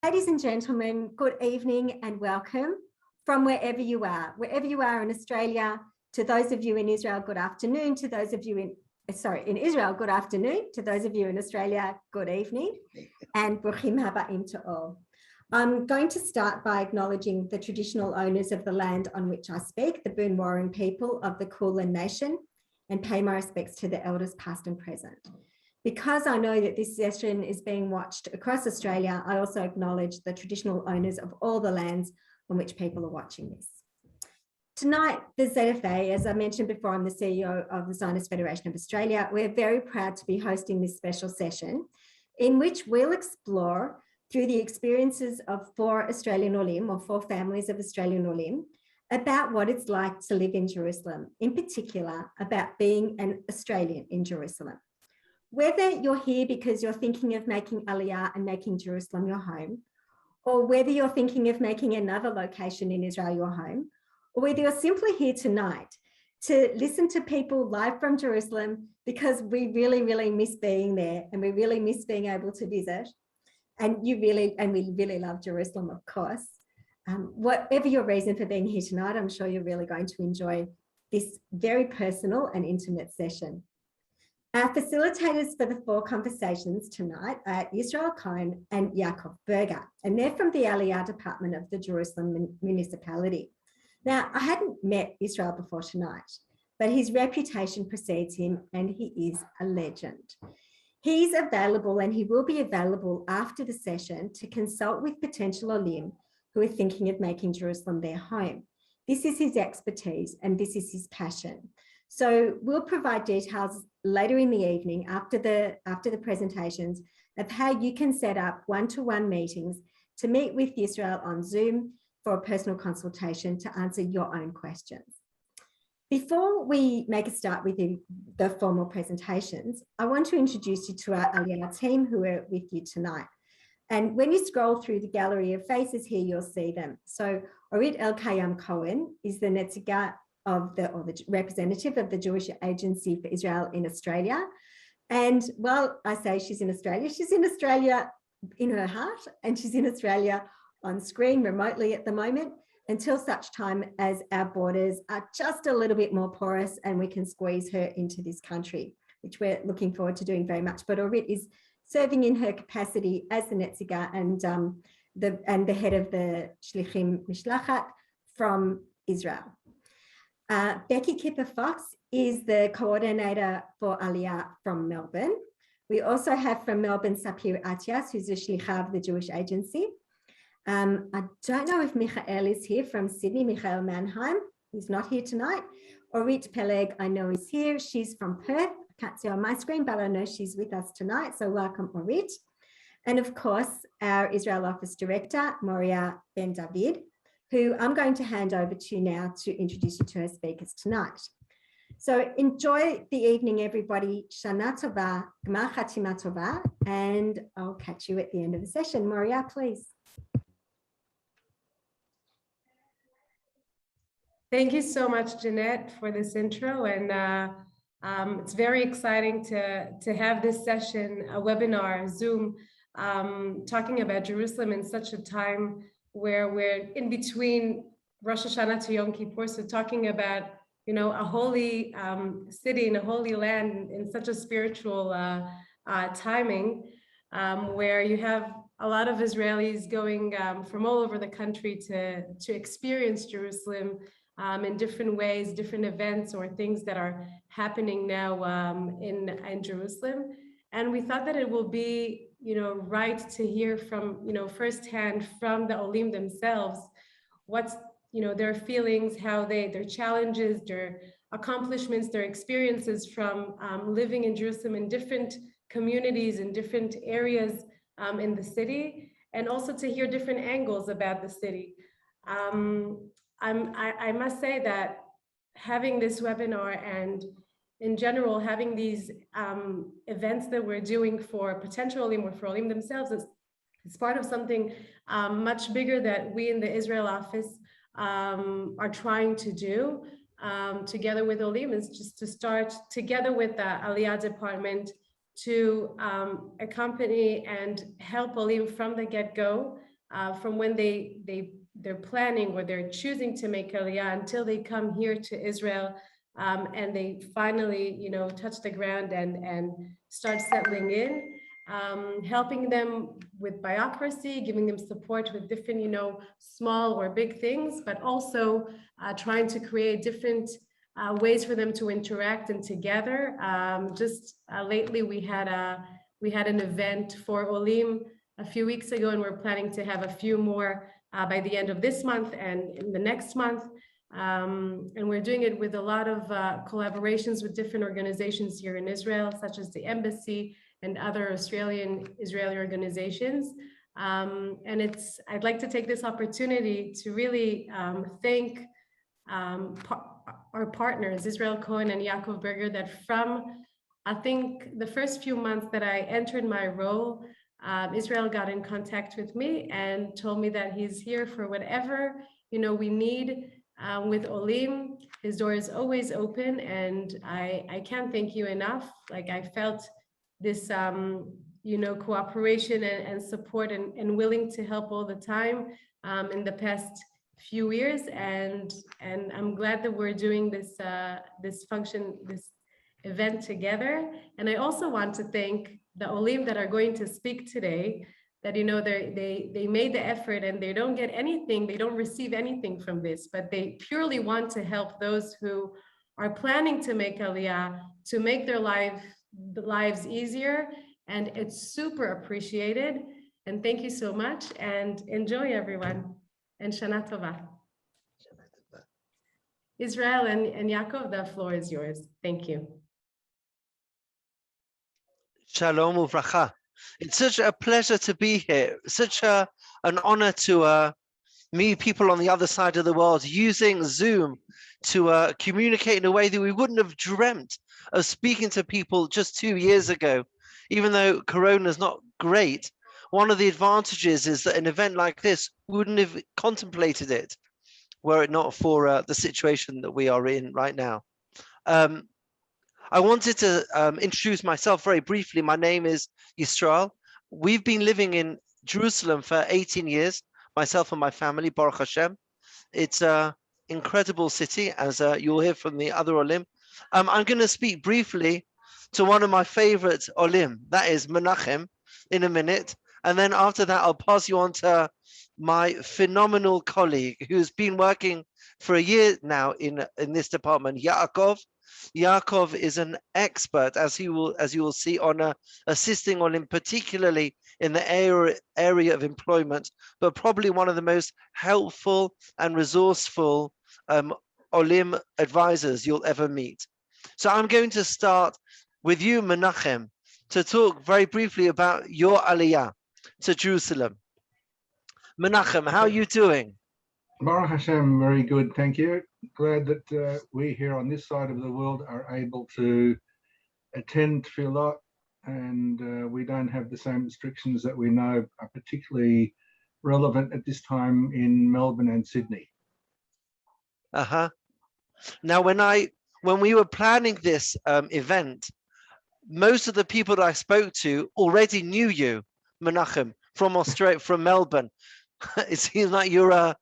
Ladies and gentlemen, good evening and welcome from wherever you are in Australia. To those of you in Israel, good afternoon. To those of you in Israel, good afternoon. To those of you in Australia, good evening. And Bruchim Habaim to all. I'm going to start by acknowledging the traditional owners of the land on which I speak, the Boonwurrung people of the Kulin Nation, and pay my respects to the elders past and present. Because I know that this session is being watched across Australia, I also acknowledge the traditional owners of all the lands on which people are watching this. Tonight, the ZFA, as I mentioned before, I'm the CEO of the Zionist Federation of Australia. We're very proud to be hosting this special session in which we'll explore through the experiences of four Australian Olim, or four families of Australian Olim, about what it's like to live in Jerusalem, in particular about being an Australian in Jerusalem. Whether you're here because you're thinking of making Aliyah and making Jerusalem your home, or whether you're thinking of making another location in Israel your home, or whether you're simply here tonight to listen to people live from Jerusalem because we really, really miss being there and we really miss being able to visit. And we really love Jerusalem, of course. Whatever your reason for being here tonight, I'm sure you're really going to enjoy this very personal and intimate session. Our facilitators for the four conversations tonight are Yisrael Cohn and Yaakov Berger, and they're from the Aliyah Department of the Jerusalem Municipality. Now, I hadn't met Israel before tonight, but his reputation precedes him and he is a legend. He's available and he will be available after the session to consult with potential Olim who are thinking of making Jerusalem their home. This is his expertise and this is his passion. So we'll provide details later in the evening after the presentations of how you can set up one-to-one meetings to meet with Israel on Zoom for a personal consultation to answer your own questions. Before we make a start with the formal presentations, I want to introduce you to our Aliyah team who are with you tonight. And when you scroll through the gallery of faces here, you'll see them. So Orit El-Kayam Cohen is the Netziga of the representative of the Jewish Agency for Israel in Australia. And while I say she's in Australia in her heart, and she's in Australia on screen remotely at the moment, until such time as our borders are just a little bit more porous and we can squeeze her into this country, which we're looking forward to doing very much. But Orit is serving in her capacity as the Netziga and the head of the Shlichim Mishlachat from Israel. Becky Kipper-Fox is the coordinator for Aliyah from Melbourne. We also have from Melbourne Sapir Atias, who's a shlicha of the Jewish Agency. I don't know if Michael is here from Sydney, Michael Mannheim. He's not here tonight. Orit Peleg, I know is here. She's from Perth. I can't see on my screen, but I know she's with us tonight. So welcome, Orit. And of course, our Israel Office Director, Moriah Ben-David, who I'm going to hand over to now to introduce you to our speakers tonight. So enjoy the evening, everybody. Shana Tova, Gmar Chatima Tova, and I'll catch you at the end of the session. Moriah, please. Thank you so much, Ginette, for this intro. And it's very exciting to have this session, a webinar, Zoom, talking about Jerusalem in such a time where we're in between Rosh Hashanah to Yom Kippur, so talking about, a holy city and a holy land in such a spiritual timing, where you have a lot of Israelis going from all over the country to experience Jerusalem in different ways, different events or things that are happening now in Jerusalem. And we thought that it will be right to hear from, firsthand from the Olim themselves, what's, their feelings, how their challenges, their accomplishments, their experiences from living in Jerusalem in different communities in different areas in the city, and also to hear different angles about the city. I must say that having this webinar and in general, having these events that we're doing for potential Olim or for Olim themselves is part of something much bigger that we in the Israel office are trying to do together with Olim, is just to start together with the Aliyah Department to accompany and help Olim from the get-go from when they're planning or they're choosing to make Aliyah until they come here to Israel, and they finally, you know, touch the ground and start settling in, helping them with bureaucracy, giving them support with different, you know, small or big things, but also trying to create different ways for them to interact and together. Lately, we had an event for Olim a few weeks ago, and we're planning to have a few more by the end of this month and in the next month. And we're doing it with a lot of collaborations with different organizations here in Israel, such as the embassy and other Israeli organizations. And I'd like to take this opportunity to really thank our partners, Yisrael Cohn and Yaakov Berger, that from, I think, the first few months that I entered my role, Israel got in contact with me and told me that he's here for whatever, you know, we need. With Olim, his door is always open, and I can't thank you enough. Like, I felt this, you know, cooperation and support and willing to help all the time in the past few years, and I'm glad that we're doing this this event together. And I also want to thank the Olim that are going to speak today, that, you know, they made the effort and they don't get anything, they don't receive anything from this, but they purely want to help those who are planning to make Aliyah, to make their lives easier. And it's super appreciated. And thank you so much, and enjoy, everyone. And Shana Tova. Israel and Yaakov, the floor is yours. Thank you. Shalom uvracha. It's such a pleasure to be here. Such an honor to meet people on the other side of the world, using Zoom to communicate in a way that we wouldn't have dreamt of speaking to people just 2 years ago. Even though Corona is not great, one of the advantages is that an event like this wouldn't have contemplated it were it not for the situation that we are in right now. I wanted to introduce myself very briefly. My name is Yisrael. We've been living in Jerusalem for 18 years, myself and my family, Baruch Hashem. It's an incredible city, as you'll hear from the other Olim. I'm going to speak briefly to one of my favorite Olim, that is Menachem, in a minute. And then after that, I'll pass you on to my phenomenal colleague who's been working for a year now in this department, Yaakov. Yaakov is an expert, as you will see, on assisting Olim, particularly in the area of employment, but probably one of the most helpful and resourceful Olim advisors you'll ever meet. So I'm going to start with you, Menachem, to talk very briefly about your Aliyah to Jerusalem. Menachem, how are you doing? Baruch Hashem, very good, thank you. Glad that we here on this side of the world are able to attend Tefillah, and we don't have the same restrictions that we know are particularly relevant at this time in Melbourne and Sydney. Now, when we were planning this event, most of the people that I spoke to already knew you, Menachem, from Australia, from Melbourne. It seems like you're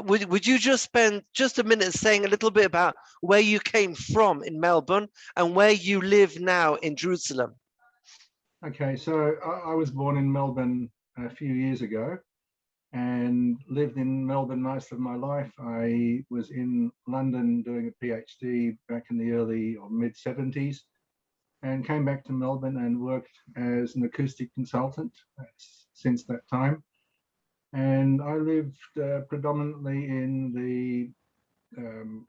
would you just spend just a minute saying a little bit about where you came from in Melbourne and where you live now in Jerusalem? Okay, so I was born in Melbourne a few years ago and lived in Melbourne most of my life. I was in London doing a PhD back in the early or mid 70s and came back to Melbourne and worked as an acoustic consultant since that time. And I lived predominantly in the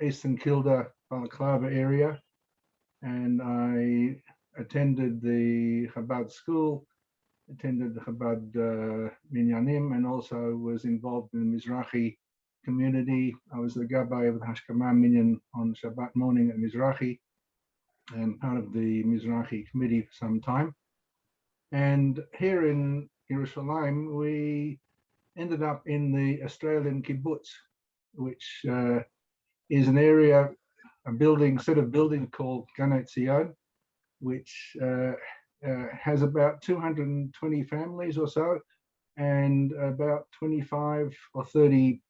Eastern Kilda, Balaclava area, and I attended the Chabad school, attended the Chabad Minyanim, and also was involved in the Mizrahi community. I was the Gabbai of the Hashkama Minyan on Shabbat morning at Mizrahi, and part of the Mizrahi committee for some time. And here in Jerusalem, we ended up in the Australian kibbutz, which is an area, a set of buildings called Ginette Searle, which has about 220 families or so, and about 25 or 30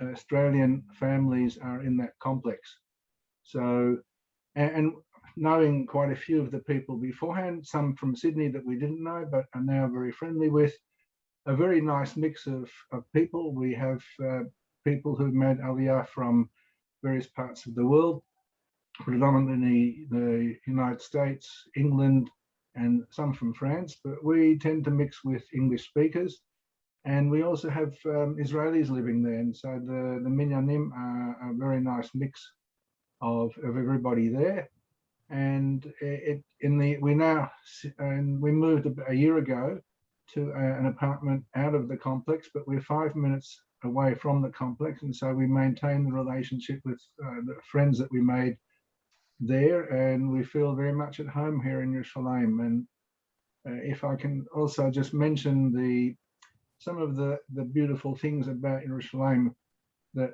Australian families are in that complex. So, and knowing quite a few of the people beforehand, some from Sydney that we didn't know but are now very friendly with, a very nice mix of people. We have people who've made Aliyah from various parts of the world, predominantly the United States, England, and some from France, but we tend to mix with English speakers. And we also have Israelis living there. And so the Minyanim are a very nice mix of everybody there. And we moved a year ago to an apartment out of the complex, but we're 5 minutes away from the complex. And so we maintain the relationship with the friends that we made there, and we feel very much at home here in Jerusalem. And if I can also just mention some of the beautiful things about Jerusalem, that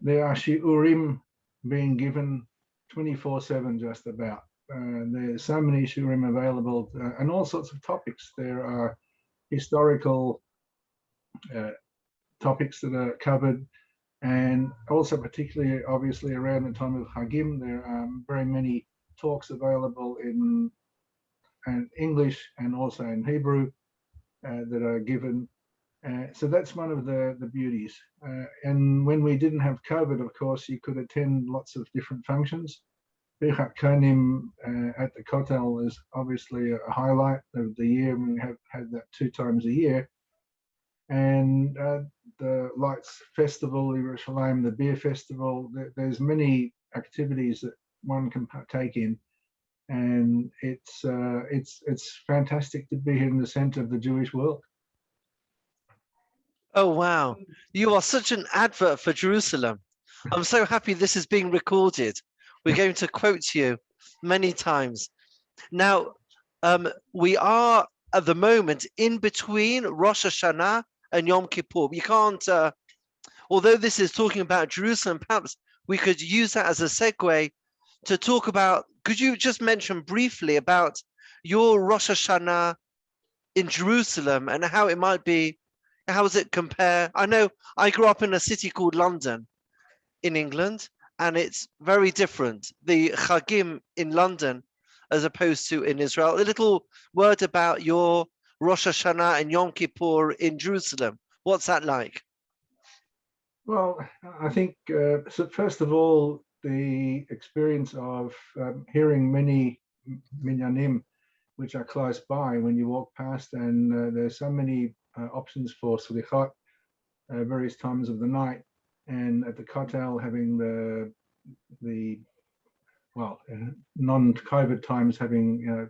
there are shiurim being given 24/7 just about. There's so many shiurim available and all sorts of topics. There are historical topics that are covered, and also particularly obviously around the time of Hagim, there are very many talks available in English and also in Hebrew that are given. So that's one of the beauties. And when we didn't have COVID, of course, you could attend lots of different functions. Birchat Kohanim at the Kotel is obviously a highlight of the year. We have had that 2 times a year. And the Lights Festival in Jerusalem, the Beer Festival, there's many activities that one can partake in. And it's fantastic to be here in the center of the Jewish world. Oh, wow. You are such an advert for Jerusalem. I'm so happy this is being recorded. We're going to quote you many times. Now, we are at the moment in between Rosh Hashanah and Yom Kippur. You can't, although this is talking about Jerusalem, perhaps we could use that as a segue to talk about, could you just mention briefly about your Rosh Hashanah in Jerusalem and how it might be, how does it compare? I know I grew up in a city called London in England, and it's very different, the Chagim in London as opposed to in Israel. A little word about your Rosh Hashanah and Yom Kippur in Jerusalem. What's that like? Well, I think, so first of all, the experience of hearing many minyanim, which are close by when you walk past, and there's so many options for slichot various times of the night, and at the Kotel having the non-COVID times having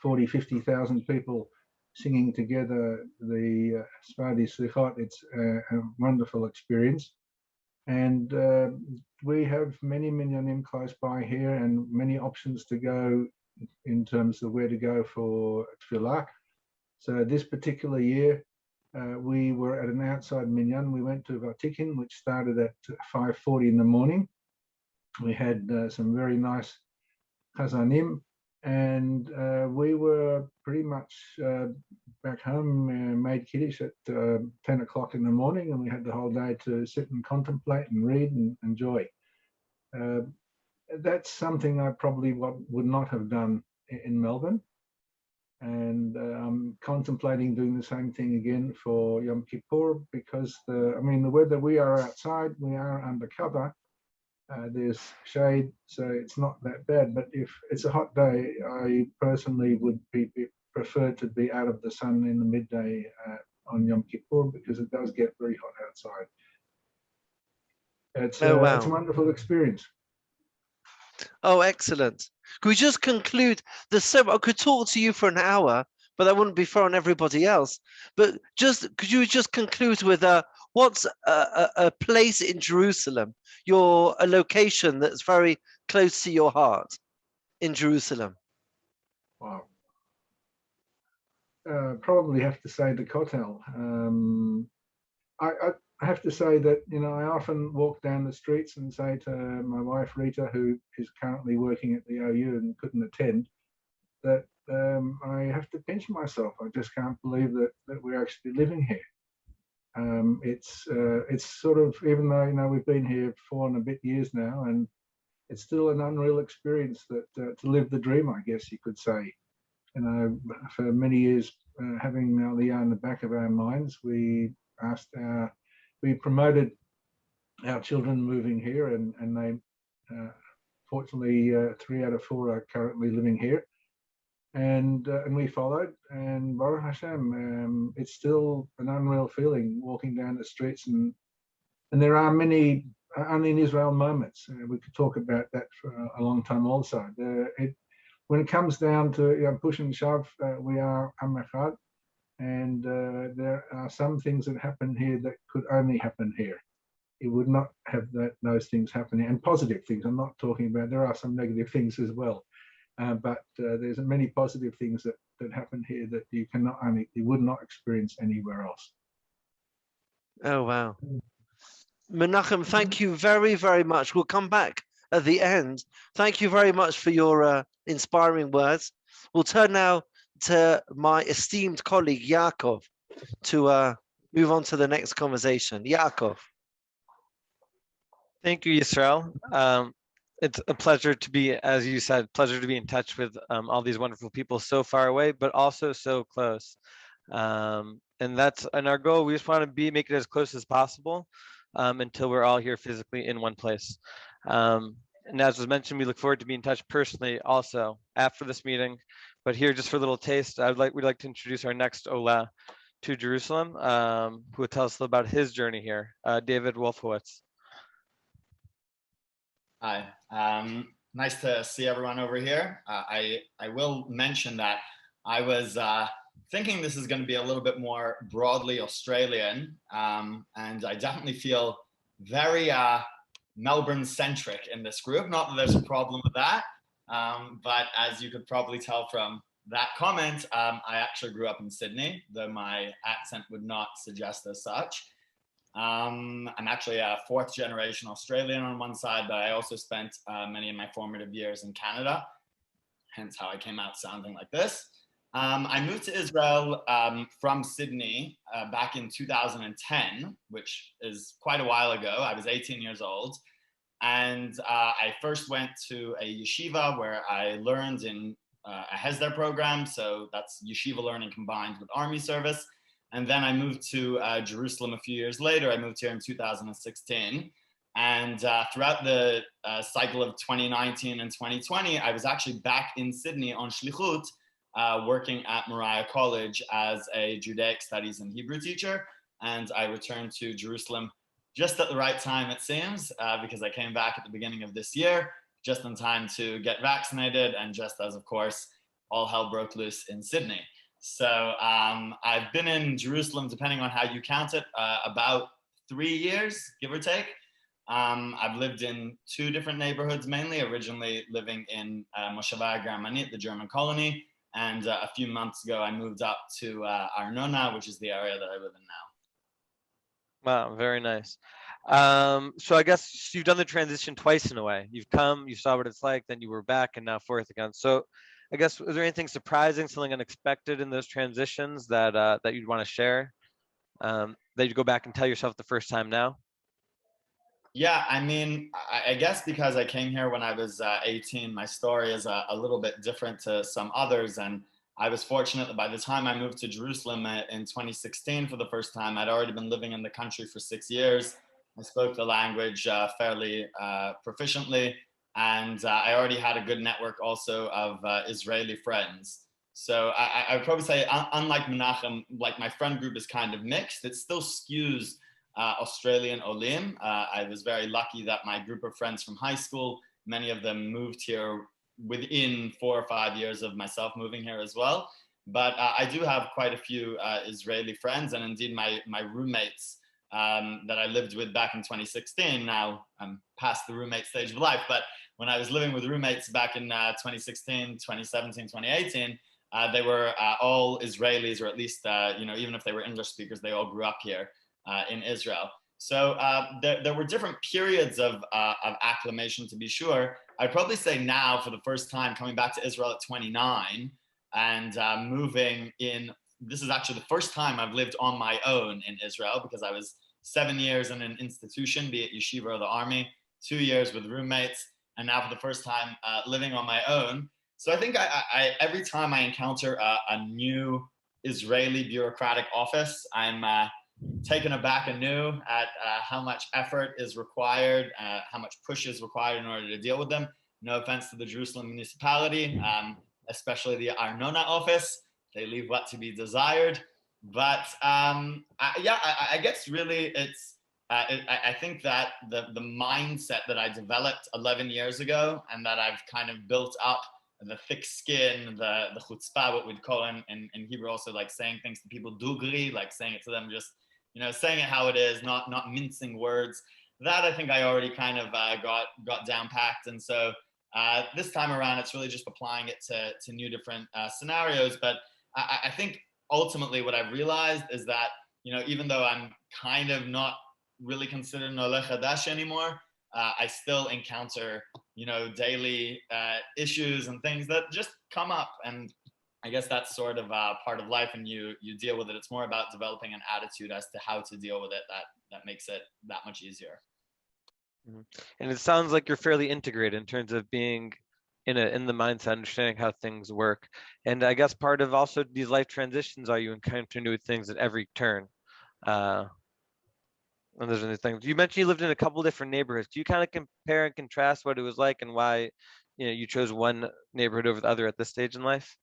40, 50,000 people singing together the Sfadi Slichot. It's a wonderful experience. And we have many minyanim close by here and many options to go in terms of where to go for tefillah. So this particular year, we were at an outside minyan. We went to Vatikin, which started at 5:40 in the morning. We had some very nice chazanim, and we were pretty much back home, made kiddush at 10 o'clock in the morning, and we had the whole day to sit and contemplate and read and enjoy. That's something I probably would not have done in Melbourne. And I'm contemplating doing the same thing again for Yom Kippur, because the weather, we are outside, we are under cover. There's shade, so it's not that bad. But if it's a hot day, I personally would prefer to be out of the sun in the midday on Yom Kippur, because it does get very hot outside. It's a wonderful experience. Oh, excellent. Could we just conclude? I could talk to you for an hour, but that wouldn't be fair on everybody else. But could you just conclude with what's a place in Jerusalem, a location that's very close to your heart in Jerusalem? Wow. Probably have to say the Kotel. I have to say that, I often walk down the streets and say to my wife, Rita, who is currently working at the OU and couldn't attend, that I have to pinch myself. I just can't believe that we're actually living here. It's sort of, even though we've been here 4 and a bit years now, and it's still an unreal experience that to live the dream, I guess you could say. For many years, having Aliyah in the back of our minds, we promoted our children moving here, and they fortunately 3 out of 4 are currently living here. And we followed, and Baruch Hashem, it's still an unreal feeling walking down the streets, and there are many only in Israel moments. We could talk about that for a long time also. When it comes down to push and shove, we are Am Echad, and there are some things that happen here that could only happen here. It would not have those things happening, and positive things. I'm not talking about, there are some negative things as well. But there's many positive things that happen here that you would not experience anywhere else. Oh, wow. Menachem, thank you very, very much. We'll come back at the end. Thank you very much for your inspiring words. We'll turn now to my esteemed colleague, Yaakov, to move on to the next conversation. Yaakov. Thank you, Yisrael. It's a pleasure to be, as you said, pleasure to be in touch with all these wonderful people so far away, but also so close. And our goal. We just want to make it as close as possible until we're all here physically in one place. And as was mentioned, we look forward to being in touch personally also after this meeting. But here, just for a little taste, we'd like to introduce our next Ola to Jerusalem, who will tell us about his journey here, David Wolfowicz. Hi, nice to see everyone over here. I will mention that I was thinking this is going to be a little bit more broadly Australian, and I definitely feel very Melbourne-centric in this group. Not that there's a problem with that, but as you could probably tell from that comment, I actually grew up in Sydney, though my accent would not suggest as such. I'm actually a 4th generation Australian on one side, but I also spent many of my formative years in Canada, hence how I came out sounding like this. I moved to Israel from Sydney back in 2010, which is quite a while ago. I was 18 years old. And I first went to a yeshiva where I learned in a Hesder program. So that's yeshiva learning combined with army service. And then I moved to Jerusalem a few years later. I moved here in 2016. And throughout the cycle of 2019 and 2020, I was actually back in Sydney on Shlichut, working at Moriah College as a Judaic Studies and Hebrew teacher. And I returned to Jerusalem just at the right time, it seems, because I came back at the beginning of this year, just in time to get vaccinated, and just as, of course, all hell broke loose in Sydney. So I've been in Jerusalem, depending on how you count it, about 3 years, give or take. I've lived in 2 different neighborhoods, mainly, originally living in Moshava Germanit, the German colony. And a few months ago, I moved up to Arnona, which is the area that I live in now. Wow, very nice. So I guess you've done the transition twice in a way. You've come, you saw what it's like, then you were back, and now forth again. So I guess, is there anything surprising, something unexpected in those transitions that you'd want to share, that you go back and tell yourself the first time now? Yeah, I mean, I guess because I came here when I was 18, my story is a little bit different to some others. And I was fortunate that by the time I moved to Jerusalem in 2016 for the first time, I'd already been living in the country for 6 years. I spoke the language fairly proficiently. And I already had a good network also of Israeli friends. So I would probably say, unlike Menachem, like my friend group is kind of mixed. It still skews Australian Olim. I was very lucky that my group of friends from high school, many of them moved here within 4 or 5 years of myself moving here as well. But I do have quite a few Israeli friends, and indeed my roommates that I lived with back in 2016. Now I'm past the roommate stage of life, but when I was living with roommates back in 2016, 2017, 2018, they were all Israelis, or at least, even if they were English speakers, they all grew up here in Israel. So there were different periods of acclimation, to be sure. I'd probably say now, for the first time, coming back to Israel at 29, and moving in. This is actually the first time I've lived on my own in Israel, because I was 7 years in an institution, be it yeshiva or the army, 2 years with roommates, and now for the first time living on my own. So I think I every time I encounter a new Israeli bureaucratic office, I'm taken aback anew at how much effort is required, how much push is required in order to deal with them. No offense to the Jerusalem Municipality, especially the Arnona office. They leave what to be desired. But I guess really it's, I think that the mindset that I developed 11 years ago, and that I've kind of built up, the thick skin, the chutzpah, what we'd call in Hebrew also, like saying things to people, dugri, like saying it to them, just, you know, saying it how it is, not mincing words. That I think I already kind of got down packed. And so this time around, it's really just applying it to new different scenarios. But I think ultimately what I've realized is that, you know, even though I'm kind of not really considered an Oleh Chadash anymore, I still encounter, you know, daily issues and things that just come up. And I guess that's sort of part of life, and you deal with it. It's more about developing an attitude as to how to deal with it that makes it that much easier. And it sounds like you're fairly integrated in terms of being in the mindset, understanding how things work. And I guess part of also these life transitions are you encounter new things at every turn. And those are the things. You mentioned you lived in a couple different neighborhoods. Do you kind of compare and contrast what it was like and why, you know, you chose one neighborhood over the other at this stage in life?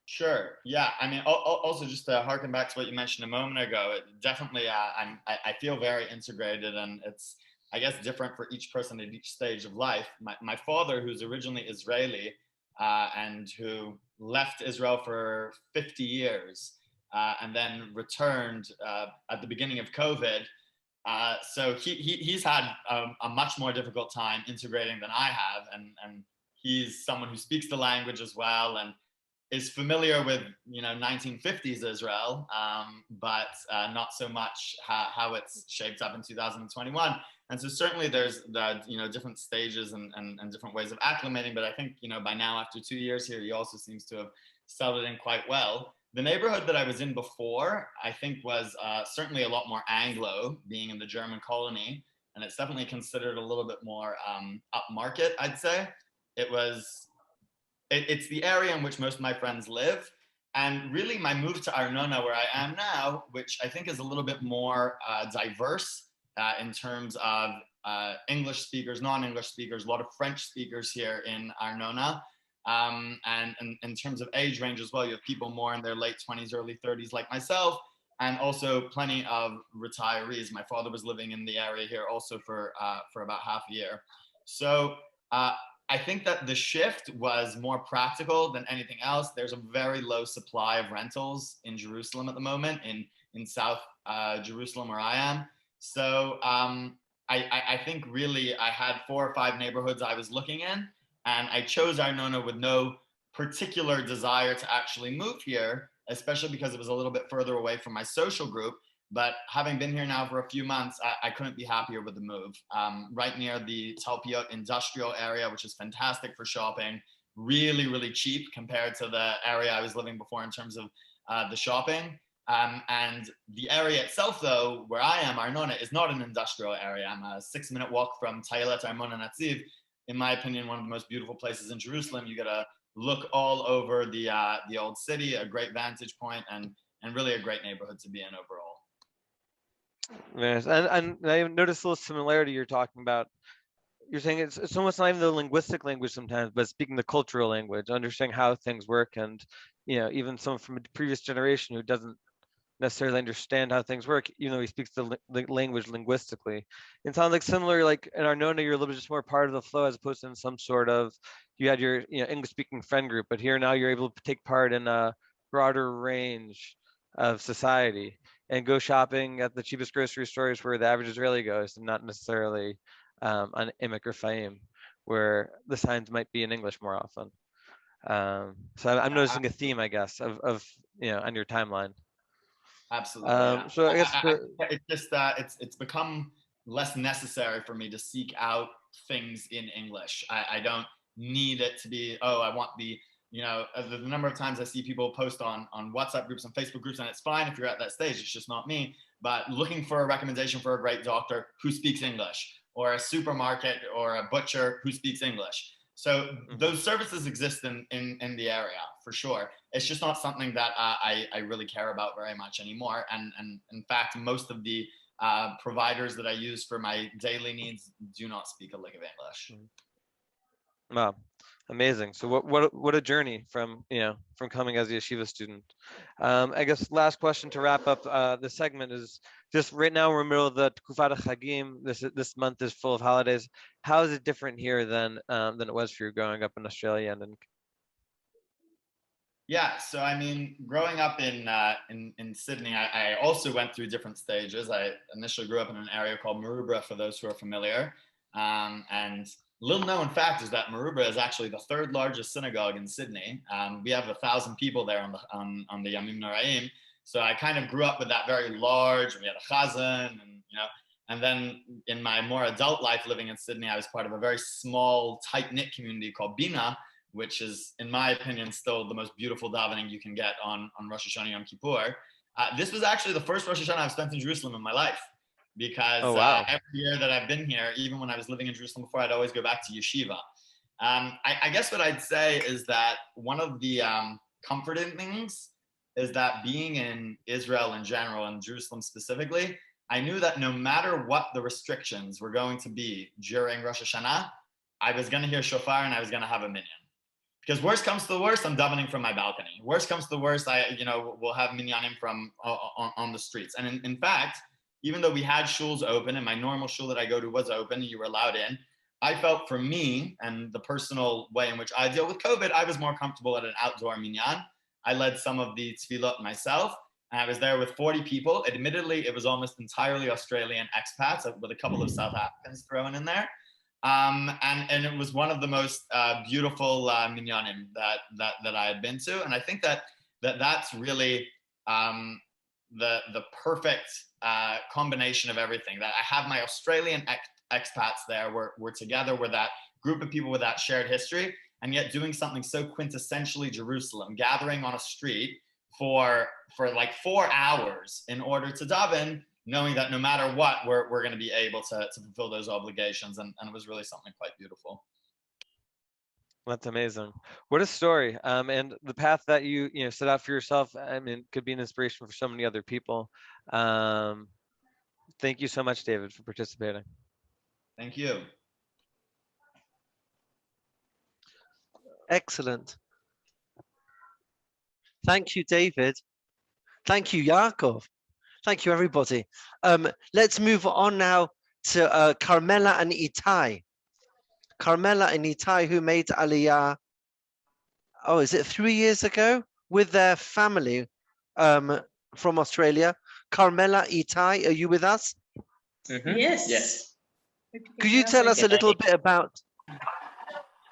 Sure. Yeah. I mean, also just to harken back to what you mentioned a moment ago, it definitely, I feel very integrated, and it's, I guess, different for each person at each stage of life. My father, who's originally Israeli and who left Israel for 50 years and then returned at the beginning of COVID. So he's had a much more difficult time integrating than I have. And he's someone who speaks the language as well and is familiar with, you know, 1950s Israel, but not so much how it's shaped up in 2021. And so certainly there's the, you know, different stages and different ways of acclimating. But I think, you know, by now, after 2 years here, he also seems to have settled in quite well. The neighborhood that I was in before, I think, was certainly a lot more Anglo, being in the German colony. And it's definitely considered a little bit more upmarket, I'd say. It's the area in which most of my friends live. And really my move to Arnona, where I am now, which I think is a little bit more diverse in terms of English speakers, non-English speakers, a lot of French speakers here in Arnona. And in terms of age range as well, you have people more in their late 20s, early 30s like myself, and also plenty of retirees. My father was living in the area here also for about half a year. So I think that the shift was more practical than anything else. There's a very low supply of rentals in Jerusalem at the moment, in South Jerusalem where I am. So I think really I had 4 or 5 neighborhoods I was looking in, and I chose Arnona with no particular desire to actually move here, especially because it was a little bit further away from my social group. But having been here now for a few months, I couldn't be happier with the move. Right near the Talpiot industrial area, which is fantastic for shopping, really, really cheap compared to the area I was living before in terms of the shopping. And the area itself, though, where I am, Arnona, is not an industrial area. I'm a 6-minute walk from Tayelet Armona Natziv. In my opinion, one of the most beautiful places in Jerusalem. You get to look all over the old city, a great vantage point, and really a great neighborhood to be in overall. Yes, and I noticed a little similarity you're talking about. You're saying it's almost not even the linguistic language sometimes, but speaking the cultural language, understanding how things work, and, you know, even someone from a previous generation who doesn't necessarily understand how things work, even though he speaks the language linguistically. It sounds like similar, like in Arnona, you're a little bit just more part of the flow as opposed to in some sort of, you had your, you know, English-speaking friend group, but here now you're able to take part in a broader range of society and go shopping at the cheapest grocery stores where the average Israeli goes, and not necessarily on Emek or Faim, where the signs might be in English more often. So I'm noticing a theme, I guess, of you know, on your timeline. Absolutely. Yeah. So I guess it's just it's become less necessary for me to seek out things in English. I don't need it to be, oh, I want the you know, the number of times I see people post on WhatsApp groups and Facebook groups, and it's fine if you're at that stage, it's just not me, but looking for a recommendation for a great doctor who speaks English, or a supermarket or a butcher who speaks English. So those services exist in the area for sure. It's just not something that I really care about very much anymore. And in fact, most of the providers that I use for my daily needs do not speak a lick of English. Wow, amazing. So what a journey from, you know, from coming as a yeshiva student. I guess last question to wrap up the segment is just right now we're in the middle of the Tkuvat Chagim. This month is full of holidays. How is it different here than it was for you growing up in Australia and in? Yeah, so I mean, growing up in Sydney, I also went through different stages. I initially grew up in an area called Maroubra, for those who are familiar, and little known fact is that Maroubra is actually the third largest synagogue in Sydney. We have 1,000 people there on the Yamim Noraim. So I kind of grew up with that very large. We had a chazan, and you know, and then in my more adult life living in Sydney, I was part of a very small, tight-knit community called Bina, which is, in my opinion, still the most beautiful davening you can get on Rosh Hashanah Yom Kippur. This was actually the first Rosh Hashanah I've spent in Jerusalem in my life, because every year that I've been here, even when I was living in Jerusalem before, I'd always go back to yeshiva. I guess what I'd say is that one of the comforting things is that being in Israel in general and Jerusalem specifically, I knew that no matter what the restrictions were going to be during Rosh Hashanah, I was going to hear shofar and I was going to have a minyan. Because worst comes to the worst, I'm davening from my balcony. Worst comes to the worst, we'll have minyanim from on the streets. And in fact, even though we had shuls open and my normal shul that I go to was open and you were allowed in, I felt for me and the personal way in which I deal with COVID, I was more comfortable at an outdoor minyan. I led some of the tefillot myself, and I was there with 40 people. Admittedly, it was almost entirely Australian expats with a couple of South Africans thrown in there. And it was one of the most beautiful minyanim that I had been to. And I think that's really the perfect combination of everything. That I have my Australian expats there. We're together with that group of people with that shared history, and yet doing something so quintessentially Jerusalem, gathering on a street for like 4 hours in order to daven, knowing that no matter what, we're going to be able to fulfill those obligations. And it was really something quite beautiful. That's amazing. What a story. And the path that you set out for yourself, I mean, could be an inspiration for so many other people. Thank you so much, David, for participating. Thank you. Excellent. Thank you, David. Thank you, Yaakov. Thank you, everybody. Let's move on now to Carmella and Ittay. Carmella and Ittay, who made Aliyah, is it 3 years ago, with their family from Australia. Carmella, Ittay, are you with us? Mm-hmm. Yes. Could you tell us a little bit about...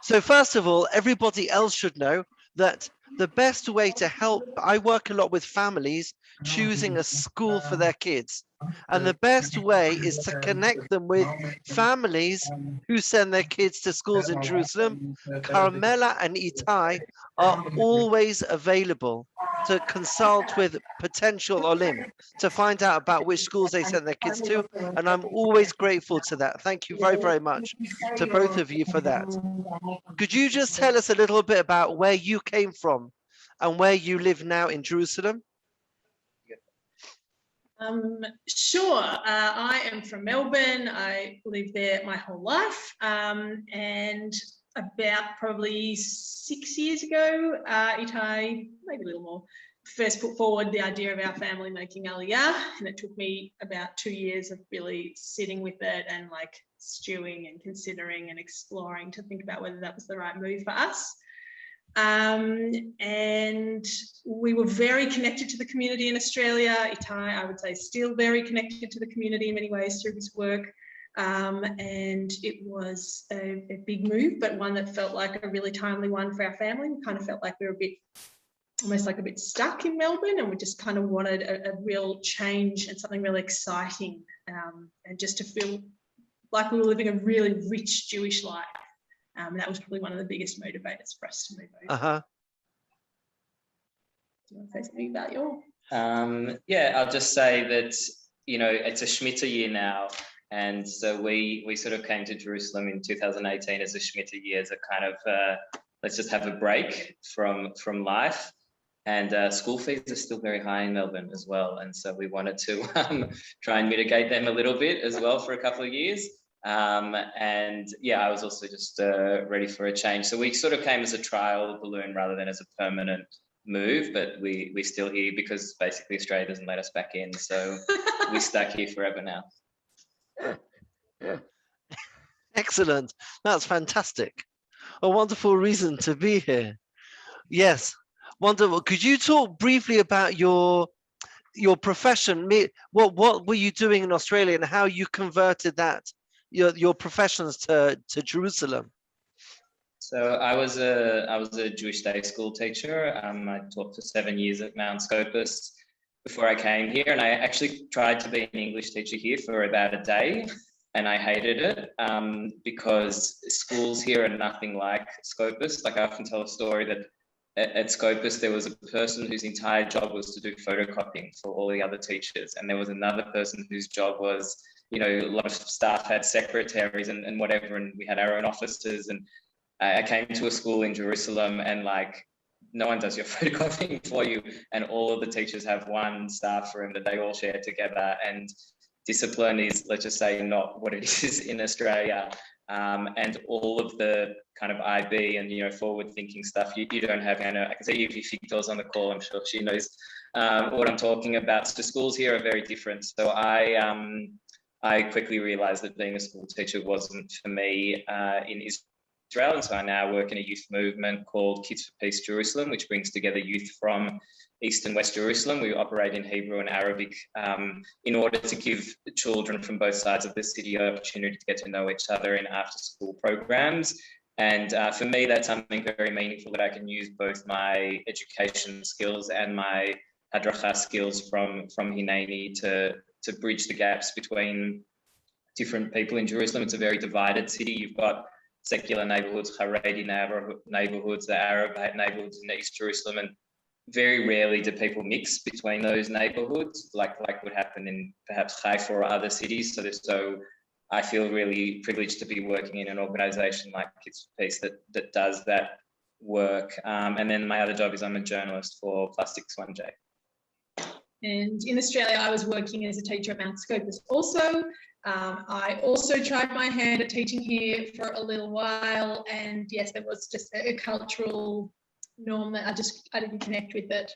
So first of all, everybody else should know that the best way to help, I work a lot with families choosing a school for their kids. And the best way is to connect them with families who send their kids to schools in Jerusalem. Carmella and Ittay are always available to consult with potential olim to find out about which schools they send their kids to. And I'm always grateful to that. Thank you very, very much to both of you for that. Could you just tell us a little bit about where you came from and where you live now in Jerusalem? Sure. I am from Melbourne. I lived there my whole life. And about probably 6 years ago, Ittay, maybe a little more, first put forward the idea of our family making Aliyah. And it took me about 2 years of really sitting with it and like stewing and considering and exploring to think about whether that was the right move for us. And we were very connected to the community in Australia. Ittay, I would say, still very connected to the community in many ways through his work. And it was a big move, but one that felt like a really timely one for our family. We kind of felt like we were almost like a bit stuck in Melbourne, and we just kind of wanted a real change and something really exciting, and just to feel like we were living a really rich Jewish life. And that was probably one of the biggest motivators for us to move over. you want to say something about your? Yeah, I'll just say that, you know, it's a Shemitah year now. And so we sort of came to Jerusalem in 2018 as a Shemitah year, as a kind of, let's just have a break from life. And school fees are still very high in Melbourne as well. And so we wanted to try and mitigate them a little bit as well for a couple of years. And yeah, I was also just ready for a change. So we sort of came as a trial balloon rather than as a permanent move, but we're still here because basically Australia doesn't let us back in. So we're stuck here forever now. Excellent. That's fantastic. A wonderful reason to be here. Yes, wonderful. Could you talk briefly about your profession? What were you doing in Australia and how you converted that your professions to Jerusalem? So I was a Jewish day school teacher. I taught for 7 years at Mount Scopus before I came here, and I actually tried to be an English teacher here for about a day, and I hated it because schools here are nothing like Scopus. Like, I often tell a story that at Scopus there was a person whose entire job was to do photocopying for all the other teachers, and there was another person whose job was, you know, a lot of staff had secretaries and whatever, and we had our own offices. And I came to a school in Jerusalem, and like, no one does your photocopying for you, and all of the teachers have one staff room that they all share together. And discipline is, let's just say, not what it is in Australia. And all of the kind of IB and, you know, forward-thinking stuff you don't have. Anna, I can see Evie Fictor's on the call. I'm sure she knows what I'm talking about. So schools here are very different. So I quickly realised that being a school teacher wasn't for me in Israel. And so I now work in a youth movement called Kids for Peace Jerusalem, which brings together youth from East and West Jerusalem. We operate in Hebrew and Arabic in order to give children from both sides of the city an opportunity to get to know each other in after-school programs. And for me, that's something very meaningful, that I can use both my education skills and my hadracha skills from Hineni to bridge the gaps between different people in Jerusalem. It's a very divided city. You've got secular neighborhoods, Haredi neighborhoods, the Arab neighborhoods in East Jerusalem, and very rarely do people mix between those neighborhoods, like would happen in perhaps Haifa or other cities. So I feel really privileged to be working in an organization like Kids for Peace that does that work. And then my other job is I'm a journalist for Plus 61J. And in Australia, I was working as a teacher at Mount Scopus also. I also tried my hand at teaching here for a little while, and yes, there was just a cultural norm that I didn't connect with it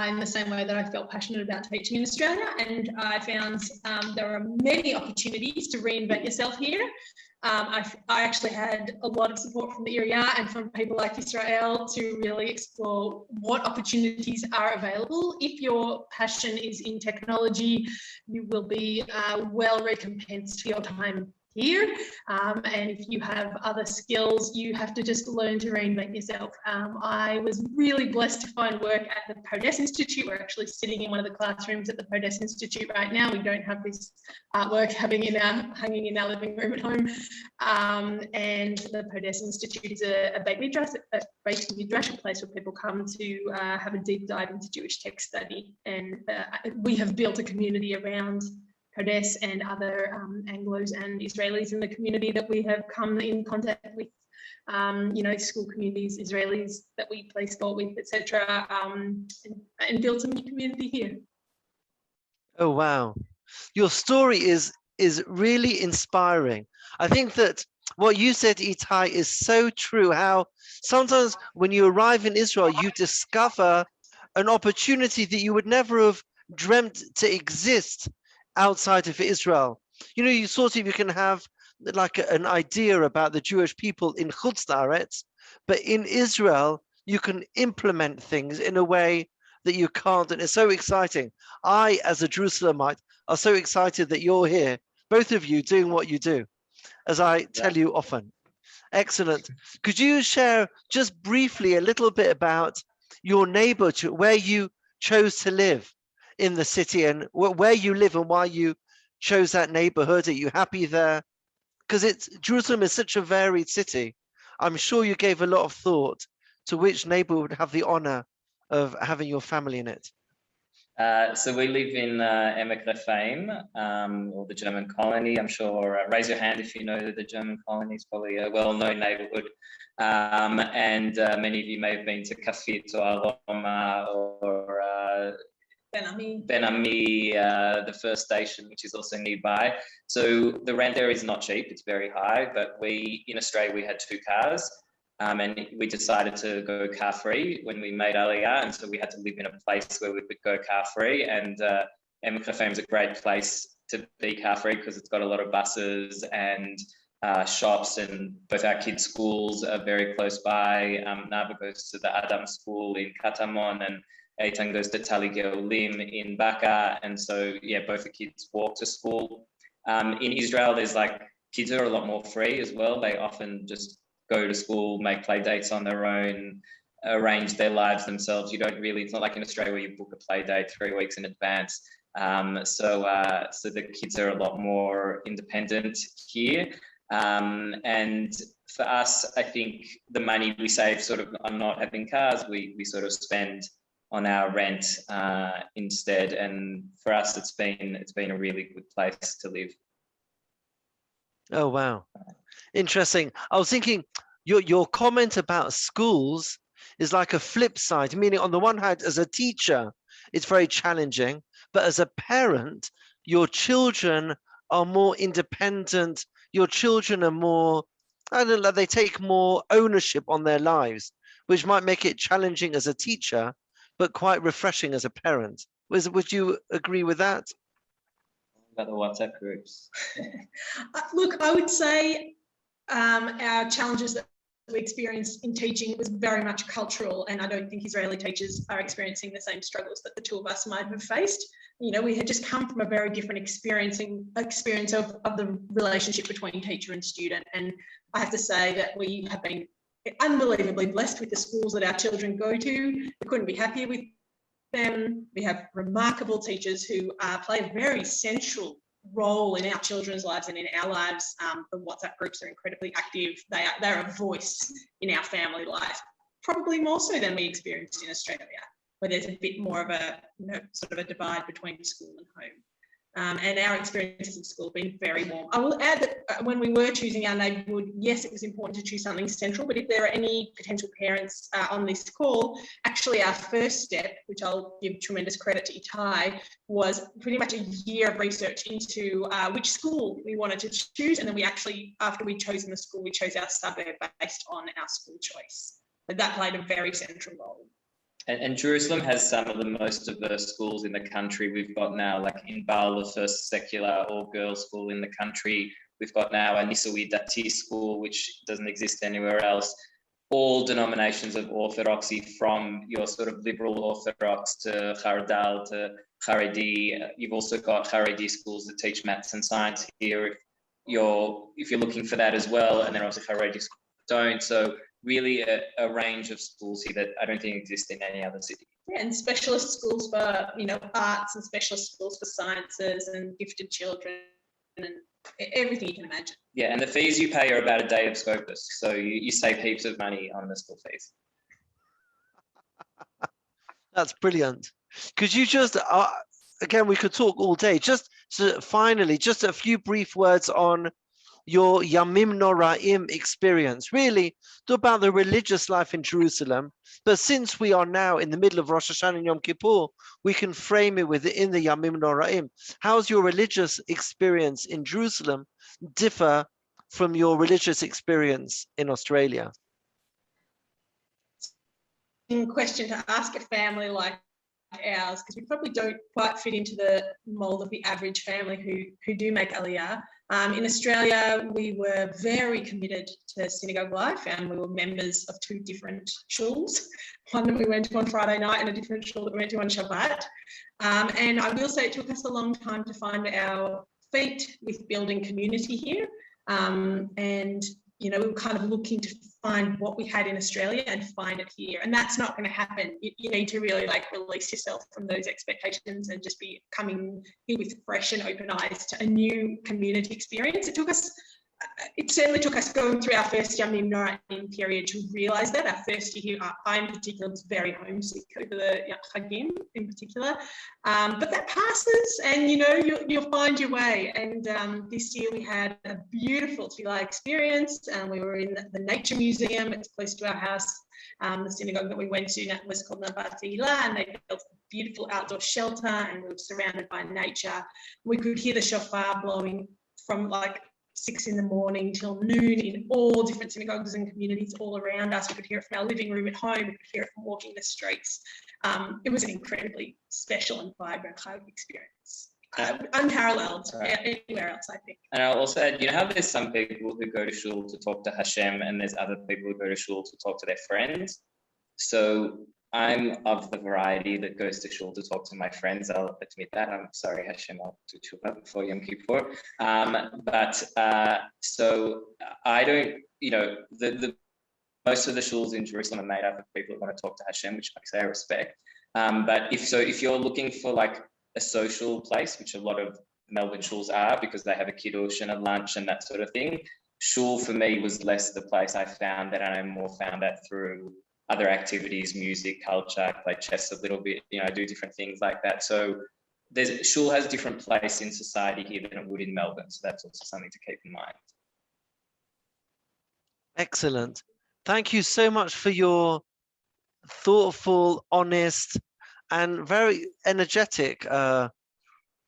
in the same way that I felt passionate about teaching in Australia. And I found there are many opportunities to reinvent yourself here. I actually had a lot of support from the area and from people like Israel to really explore what opportunities are available. If your passion is in technology, you will be well recompensed for your time here. And if you have other skills, you have to just learn to reinvent yourself. I was really blessed to find work at the Pardes Institute. We're actually sitting in one of the classrooms at the Pardes Institute right now. We don't have this artwork hanging in our living room at home. And the Pardes Institute is a Beit Midrash, a place where people come to have a deep dive into Jewish text study. And we have built a community around Pardes and other Anglos and Israelis in the community that we have come in contact with, you know, school communities, Israelis that we play sport with, etc., and built a new community here. Oh, wow. Your story is really inspiring. I think that what you said, Ittay, is so true, how sometimes when you arrive in Israel, you discover an opportunity that you would never have dreamt to exist outside of Israel. You know, you can have like an idea about the Jewish people in Chutz La'aretz, but in Israel, you can implement things in a way that you can't. And it's so exciting. I, as a Jerusalemite, are so excited that you're here, both of you doing what you do, as I tell you often. Excellent. Could you share just briefly a little bit about your neighborhood, where you chose to live in the city, and where you live and why you chose that neighborhood? Are you happy there? Because Jerusalem is such a varied city. I'm sure you gave a lot of thought to which neighborhood would have the honor of having your family in it? So we live in Menachem, or the German colony. I'm sure, raise your hand if you know that the German colony is probably a well-known neighborhood. And many of you may have been to Kafit or Aroma or Ben-Ami, the first station, which is also nearby. So the rent there is not cheap, it's very high, but in Australia, we had 2 cars. And we decided to go car-free when we made Aliyah, and so we had to live in a place where we could go car-free. And Menachem is a great place to be car-free because it's got a lot of buses and shops, and both our kids' schools are very close by. Nava goes to the Adam school in Katamon, and Ittay goes to Tali Geolim in Baka, and so yeah, both the kids walk to school. In Israel, there's kids are a lot more free as well. They often just go to school, make play dates on their own, arrange their lives themselves. You don't really, it's not like in Australia where you book a play date 3 weeks in advance. So the kids are a lot more independent here. And for us, I think the money we save sort of on not having cars, we sort of spend on our rent instead. And for us, it's been a really good place to live. Oh, wow. Interesting. I was thinking your comment about schools is like a flip side, meaning on the one hand, as a teacher, it's very challenging, but as a parent, your children are more independent. Your children are more, I don't know, they take more ownership on their lives, which might make it challenging as a teacher, but quite refreshing as a parent. Would you agree with that? About the WhatsApp groups. Look, I would say our challenges that we experienced in teaching was very much cultural, and I don't think Israeli teachers are experiencing the same struggles that the two of us might have faced. You know, we had just come from a very different experience of the relationship between teacher and student, and I have to say that we have been unbelievably blessed with the schools that our children go to. We couldn't be happier with them. We have remarkable teachers who play a very central role in our children's lives and in our lives. The WhatsApp groups are incredibly active. They're a voice in our family life, probably more so than we experienced in Australia, where there's a bit more of a sort of a divide between school and home. And our experiences in school have been very warm. I will add that when we were choosing our neighbourhood, yes, it was important to choose something central, but if there are any potential parents on this call, actually our first step, which I'll give tremendous credit to Ittay, was pretty much a year of research into which school we wanted to choose. And then we actually, after we'd chosen the school, we chose our suburb based on our school choice. But that played a very central role. And Jerusalem has some of the most diverse schools in the country. We've got now, like in Baal, the first secular all-girls school in the country. We've got now a Nisawi Dati school, which doesn't exist anywhere else. All denominations of orthodoxy, from your sort of liberal orthodox to Khardal to Haredi. You've also got Haredi schools that teach maths and science here if you're looking for that as well. And then obviously Haredi schools don't. So really a range of schools here that I don't think exist in any other city. Yeah, and specialist schools for, arts, and specialist schools for sciences and gifted children and everything you can imagine. Yeah, and the fees you pay are about a day of Scopus, so you save heaps of money on the school fees. That's brilliant. Could you just, again, we could talk all day, just so finally, just a few brief words on your Yamim Noraim experience, really about the religious life in Jerusalem. But since we are now in the middle of Rosh Hashanah and Yom Kippur, we can frame it within the Yamim Noraim. How's your religious experience in Jerusalem differ from your religious experience in Australia? Question to ask a family like ours, because we probably don't quite fit into the mold of the average family who do make Aliyah. In Australia, we were very committed to synagogue life, and we were members of two different shuls, one that we went to on Friday night and a different shul that we went to on Shabbat. And I will say it took us a long time to find our feet with building community here. And we were kind of looking to find what we had in Australia and find it here. And that's not going to happen. You need to really release yourself from those expectations and just be coming here with fresh and open eyes to a new community experience. It took us it certainly took us going through our first Yamim Noraim period to realise that. Our first year here, I in particular was very homesick over the Chagim in particular. But that passes, and you'll find your way. And this year we had a beautiful Tefillah experience. We were in the Nature Museum. It's close to our house. The synagogue that we went to was called Navat Tehillah, and they built a beautiful outdoor shelter, and we were surrounded by nature. We could hear the shofar blowing from like 6 in the morning till noon in all different synagogues and communities all around us. We could hear it from our living room at home. We could hear it from walking the streets. It was an incredibly special and vibrant Chag experience. Unparalleled anywhere else, I think. And I'll also add, how there's some people who go to shul to talk to Hashem, and there's other people who go to shul to talk to their friends. So I'm of the variety that goes to shul to talk to my friends. I'll admit that. I'm sorry, Hashem, I'll do tshuva before Yom Kippur. So I don't, the most of the shuls in Jerusalem are made up of people who want to talk to Hashem, which like I say I respect. But if you're looking for like a social place, which a lot of Melbourne shuls are, because they have a kiddush and a lunch and that sort of thing, shul for me was less the place I found that, and I more found that through other activities, music, culture. I play chess a little bit, I do different things like that. So shul has a different place in society here than it would in Melbourne. So that's also something to keep in mind. Excellent. Thank you so much for your thoughtful, honest, and very energetic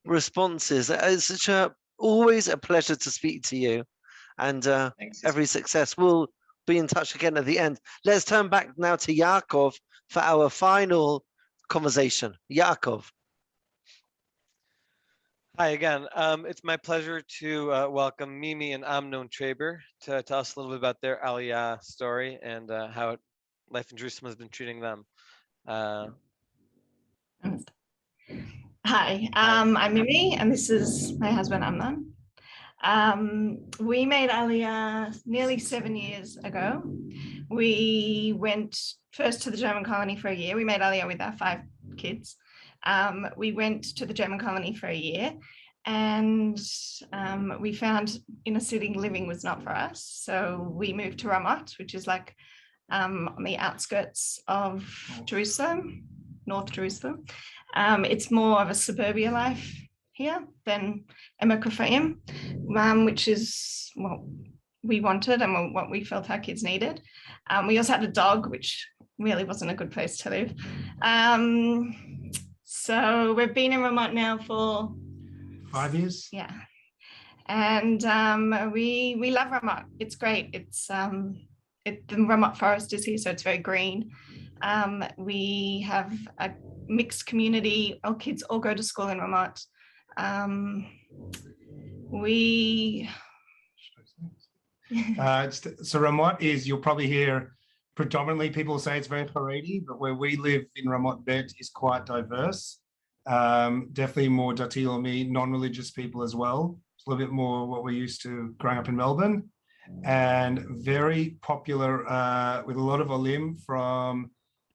responses. It's always a pleasure to speak to you, and every success. We'll be in touch again at the end. Let's turn back now to Yaakov for our final conversation. Yaakov. Hi again. It's my pleasure to welcome Mimi and Amnon Trebish to tell us a little bit about their Aliyah story and how life in Jerusalem has been treating them. Hi, I'm Mimi, and this is my husband Amnon. We made Aliyah nearly 7 years ago. We went first to the German colony for a year. We made Aliyah with our 5 kids. We went to the German colony for a year, and we found inner city living was not for us. So we moved to Ramat, which is like on the outskirts of Jerusalem, North Jerusalem. It's more of a suburbia life here than Emek Rafaim, which is what we wanted and what we felt our kids needed. We also had a dog, which really wasn't a good place to live. So we've been in Ramat now for 5 years. Yeah, and we love Ramat. It's great. It's the Ramat forest is here, so it's very green. We have a mixed community. Our kids all go to school in Ramat. So Ramat is, you'll probably hear predominantly people say it's very Haredi, but where we live in Ramat Bet is quite diverse. Definitely more Dati Lomi, non-religious people as well. It's a little bit more what we're used to growing up in Melbourne, and very popular with a lot of Olim from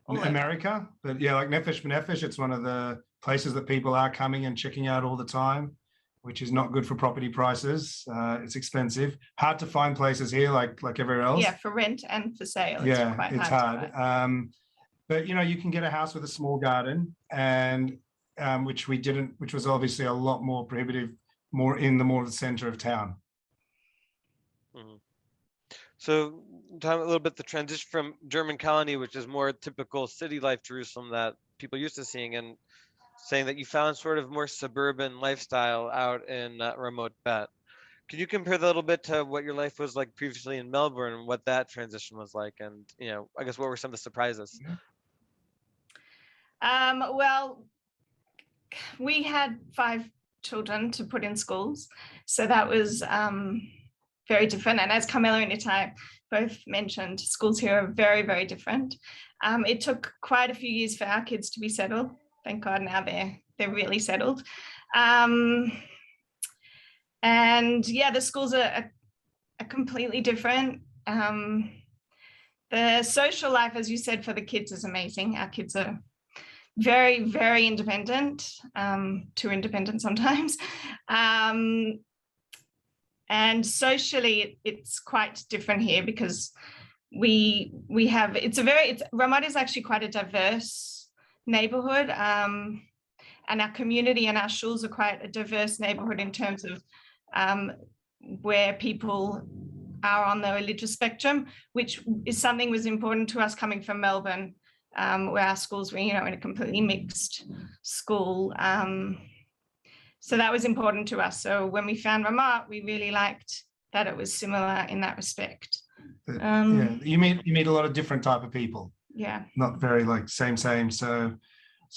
America. But yeah, like Nefesh B'Nefesh, it's one of the places that people are coming and checking out all the time, which is not good for property prices. It's expensive. Hard to find places here like everywhere else. Yeah, for rent and for sale. Yeah, it's hard. But you can get a house with a small garden, and which we didn't, which was obviously a lot more prohibitive, more the center of town. Mm-hmm. So talk a little bit the transition from German colony, which is more typical city life Jerusalem that people used to seeing, and saying that you found sort of more suburban lifestyle out in remote Bet. Could you compare that a little bit to what your life was like previously in Melbourne and what that transition was like? And, I guess what were some of the surprises? Well, we had 5 children to put in schools. So that was very different. And as Carmella and Ittay both mentioned, schools here are very, very different. It took quite a few years for our kids to be settled. Thank God now they're really settled. And yeah, the schools are completely different. The social life, as you said, for the kids is amazing. Our kids are very, very independent, too independent sometimes. And socially, it's quite different here because Ramat is actually quite a diverse neighborhood. And our community and our shuls are quite a diverse neighborhood in terms of where people are on the religious spectrum, which is something was important to us coming from Melbourne, where our schools were, in a completely mixed school. So that was important to us. So when we found Ramat, we really liked that it was similar in that respect. Yeah, you meet a lot of different type of people. Yeah. Not very like same. So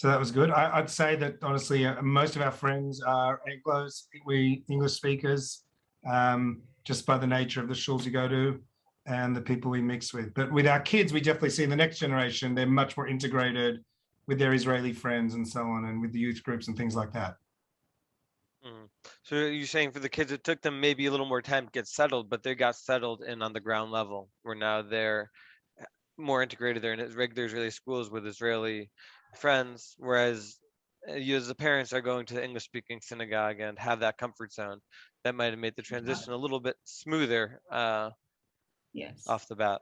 that was good. I'd say that honestly, most of our friends are Anglos, we English speakers, just by the nature of the shuls you go to and the people we mix with. But with our kids, we definitely see the next generation, they're much more integrated with their Israeli friends and so on, and with the youth groups and things like that. So you're saying for the kids, it took them maybe a little more time to get settled, but they got settled in on the ground level, where now they're more integrated. They're in regular Israeli schools with Israeli friends, whereas you as the parents are going to the English-speaking synagogue and have that comfort zone. That might have made the transition a little bit smoother yes. off the bat.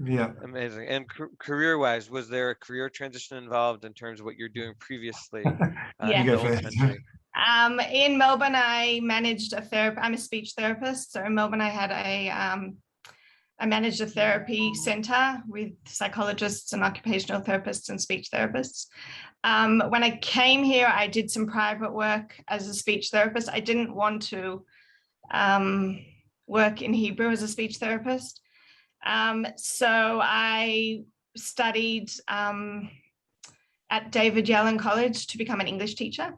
Yeah. Amazing. And career-wise, was there a career transition involved in terms of what you're doing previously in the old country? In Melbourne, I managed I'm a speech therapist. So in Melbourne, I managed a therapy center with psychologists and occupational therapists and speech therapists. When I came here, I did some private work as a speech therapist. I didn't want to work in Hebrew as a speech therapist. So I studied at David Yellen College to become an English teacher.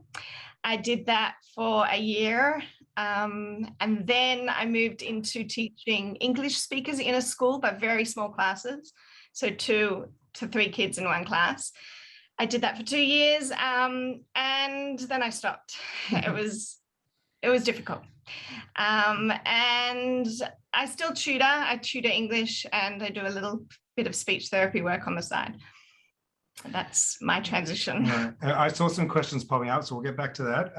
I did that for a year. And then I moved into teaching English speakers in a school, but very small classes. So 2 to 3 kids in one class. I did that for 2 years. And then I stopped. It was difficult. And I still tutor. I tutor English and I do a little bit of speech therapy work on the side. That's my transition. Right. I saw some questions popping out, so we'll get back to that.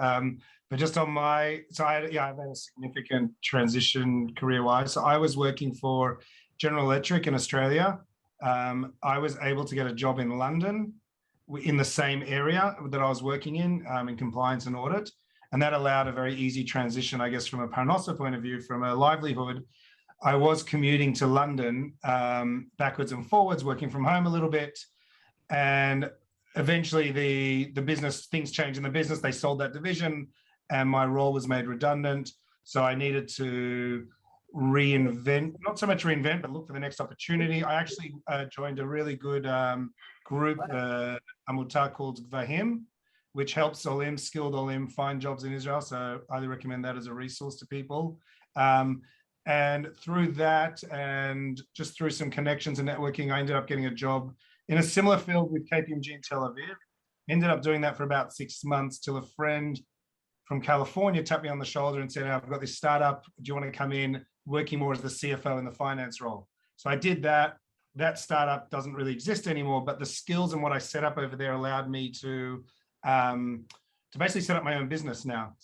But just on I've had a significant transition career-wise. So I was working for General Electric in Australia. I was able to get a job in London in the same area that I was working in compliance and audit. And that allowed a very easy transition, I guess, from a parnosa point of view, from a livelihood. I was commuting to London backwards and forwards, working from home a little bit. And eventually the business, things changed in the business. They sold that division and my role was made redundant. So I needed to reinvent, not so much reinvent, but look for the next opportunity. I actually joined a really good group, Amuta called Vahim, which helps Olim, skilled Olim, find jobs in Israel. So I highly recommend that as a resource to people. And through that, and just through some connections and networking, I ended up getting a job in a similar field with KPMG in Tel Aviv. Ended up doing that for about 6 months till a friend from California tapped me on the shoulder and said, "Hey, I've got this startup. Do you want to come in working more as the CFO in the finance role?" So I did that. That startup doesn't really exist anymore, but the skills and what I set up over there allowed me to basically set up my own business now.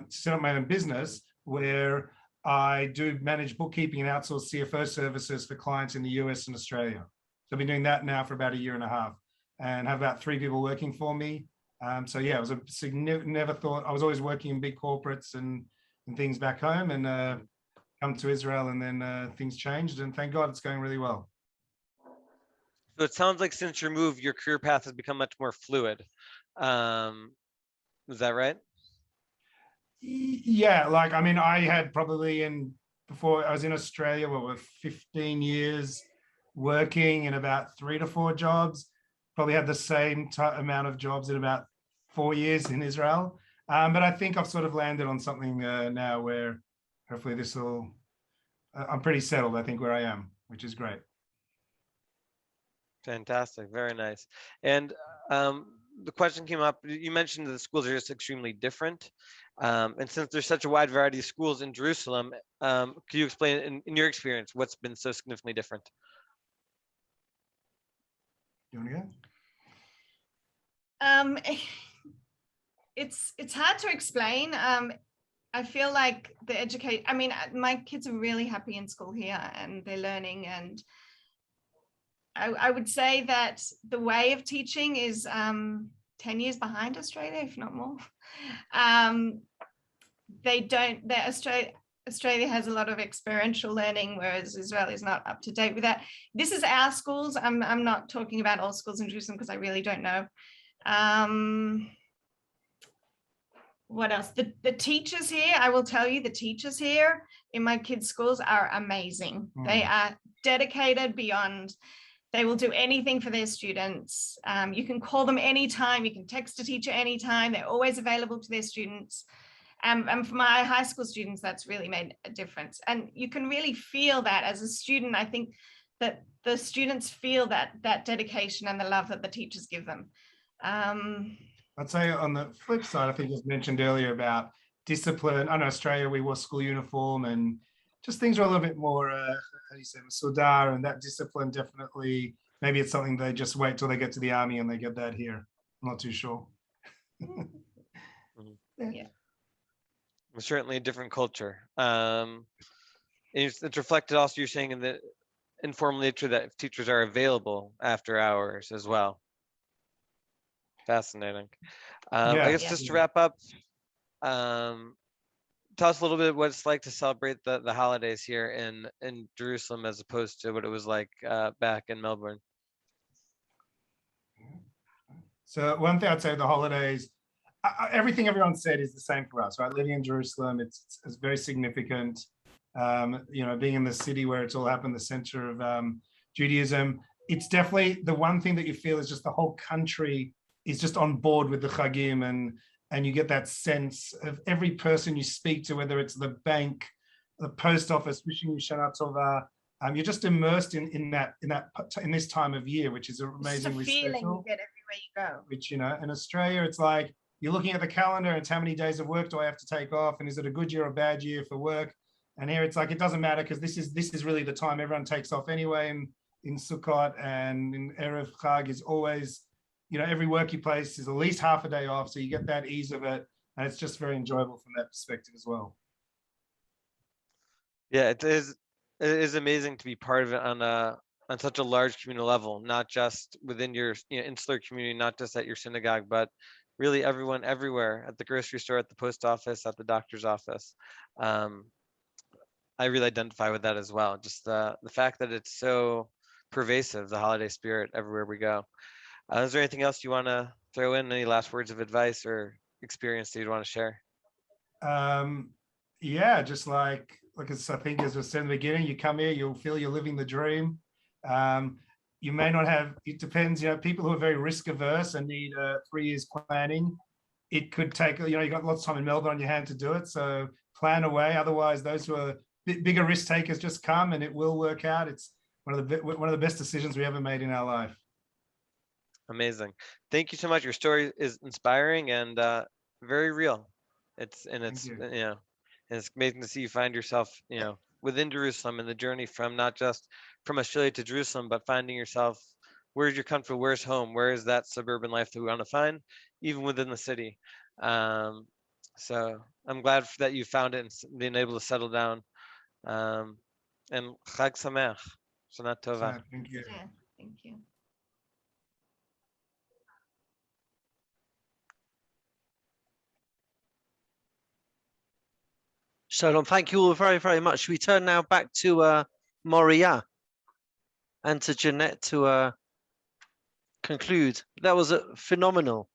Set up my own business where I do manage bookkeeping and outsource CFO services for clients in the US and Australia. So I've been doing that now for about 1.5 years and have about 3 people working for me. So yeah, it was never thought, I was always working in big corporates and things back home, and come to Israel, and then things changed, and thank God it's going really well. So it sounds like since your move, your career path has become much more fluid. Is that right? Yeah, like, I mean, I had probably before I was in Australia, 15 years working in about 3 to 4 jobs, probably had the same amount of jobs in about 4 years in Israel. But I think I've sort of landed on something now where hopefully I'm pretty settled, I think, where I am, which is great. Fantastic, very nice. And the question came up, you mentioned that the schools are just extremely different. And since there's such a wide variety of schools in Jerusalem, could you explain in your experience what's been so significantly different? You want to go? It's hard to explain. I feel like the I mean, my kids are really happy in school here and they're learning, and I would say that the way of teaching is 10 years behind Australia, if not more. Australia has a lot of experiential learning, whereas Israel is not up to date with that. This is our schools. I'm not talking about all schools in Jerusalem because I really don't know. What else? The teachers here, I will tell you, the teachers here in my kids' schools are amazing. They are dedicated beyond. They will do anything for their students. You can call them anytime. You can text a teacher anytime. They're always available to their students. And for my high school students, that's really made a difference. And you can really feel that as a student. I think that the students feel that dedication and the love that the teachers give them. I'd say on the flip side, I think it was mentioned earlier about discipline. I know Australia, we wore school uniform and just things are a little bit more, how do you say, sudar, and that discipline definitely, maybe it's something they just wait till they get to the army and they get that here. I'm not too sure. Yeah. Certainly a different culture. It's reflected also, you're saying, in the informal nature that teachers are available after hours as well. Fascinating. I guess just to wrap up, tell us a little bit what it's like to celebrate the holidays here in Jerusalem as opposed to what it was like back in Melbourne. So one thing I'd say, the holidays, everything everyone said is the same for us, right? Living in Jerusalem, it's very significant. Being in the city where it's all happened, the center of Judaism, it's definitely the one thing that you feel is just the whole country is just on board with the Chagim, and you get that sense of every person you speak to, whether it's the bank, the post office, wishing you Shana Tova. You're just immersed in this time of year, which is amazingly it's a feeling special. you get everywhere you go. Which, in Australia, it's like you're looking at the calendar, it's how many days of work do I have to take off, and is it a good year or bad year for work? And here it's like it doesn't matter because this is really the time everyone takes off anyway. And in Sukkot and in Erev Chag is always, every working place is at least half a day off, so you get that ease of it, and it's just very enjoyable from that perspective as well. Yeah, it is amazing to be part of it on such a large communal level, not just within your insular community, not just at your synagogue, but really everyone everywhere, at the grocery store, at the post office, at the doctor's office. I really identify with that as well. Just the fact that it's so pervasive, the holiday spirit everywhere we go. Is there anything else you want to throw in? Any last words of advice or experience that you'd want to share? Just like I think as I said in the beginning, you come here, you'll feel you're living the dream. You may not have, it depends, people who are very risk averse and need 3 years planning. It could take, you got lots of time in Melbourne on your hand to do it. So plan away. Otherwise, those who are bigger risk takers just come and it will work out. It's one of the best decisions we ever made in our life. Amazing. Thank you so much. Your story is inspiring and very real. It's amazing to see you find yourself, within Jerusalem and the journey from not just from Australia to Jerusalem, but finding yourself, where's your country, where's home, where is that suburban life that we want to find, even within the city. So I'm glad that you found it and being able to settle down. And Chag Sameach, Shana Tova. Thank you. Yeah, thank you. Shalom, thank you all very, very much. We turn now back to Moriah and to Ginette to conclude. That was phenomenal.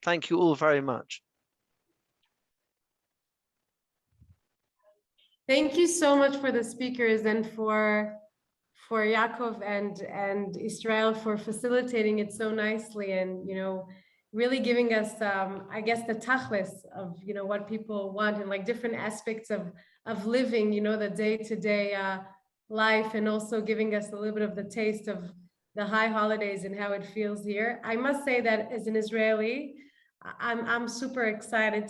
Thank you all very much. Thank you so much for the speakers and for Yaakov and Israel for facilitating it so nicely and, really giving us, I guess, the tachlis of, what people want and like different aspects of living, the day-to-day life, and also giving us a little bit of the taste of the high holidays and how it feels here. I must say that as an Israeli, I'm super excited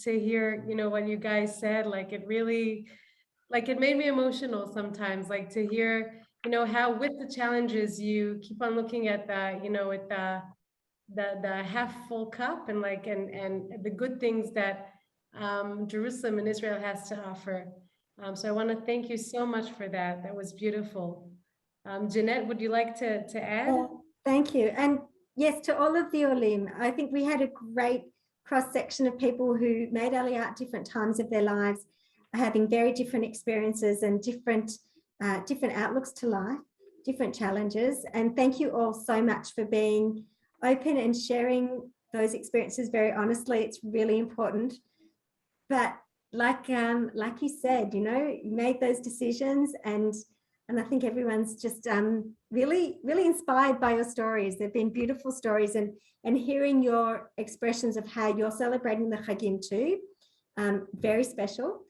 to hear, what you guys said. Like it really, like it made me emotional sometimes, like to hear, how with the challenges you keep on looking at the half full cup and the good things that Jerusalem and Israel has to offer. So I want to thank you so much for that. That was beautiful. Ginette, would you like to add? Thank you. And yes, to all of the Olim, I think we had a great cross-section of people who made Aliyah at different times of their lives, having very different experiences and different outlooks to life, different challenges. And thank you all so much for being open and sharing those experiences very honestly. It's really important. But like you said, you know, you made those decisions, and I think everyone's just really inspired by your stories. They've been beautiful stories, and hearing your expressions of how you're celebrating the Chagim too, very special.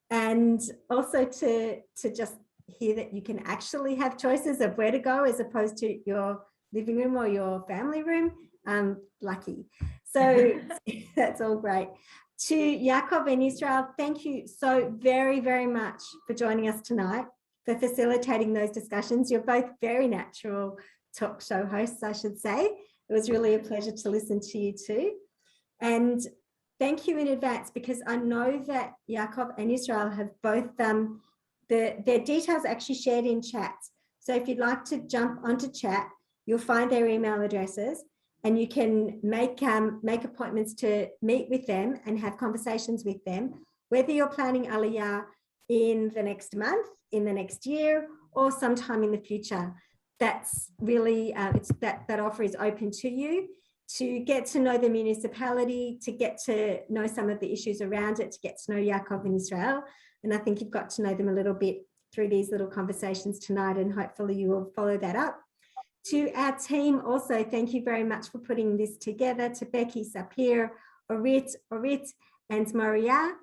And also to just hear that you can actually have choices of where to go as opposed to your living room or your family room. Lucky. So that's all great. To Yaakov and Israel, thank you so very, very much for joining us tonight, for facilitating those discussions. You're both very natural talk show hosts, I should say. It was really a pleasure to listen to you too. And thank you in advance, because I know that Yaakov and Israel have both, their details actually shared in chat. So if you'd like to jump onto chat, you'll find their email addresses, and you can make appointments to meet with them and have conversations with them, whether you're planning Aliyah in the next month, in the next year, or sometime in the future. That's really, that offer is open to you to get to know the municipality, to get to know some of the issues around it, to get to know Yaakov and Israel. And I think you've got to know them a little bit through these little conversations tonight, and hopefully you will follow that up. To our team also, thank you very much for putting this together. To Becky, Sapir, Orit, and Moriah.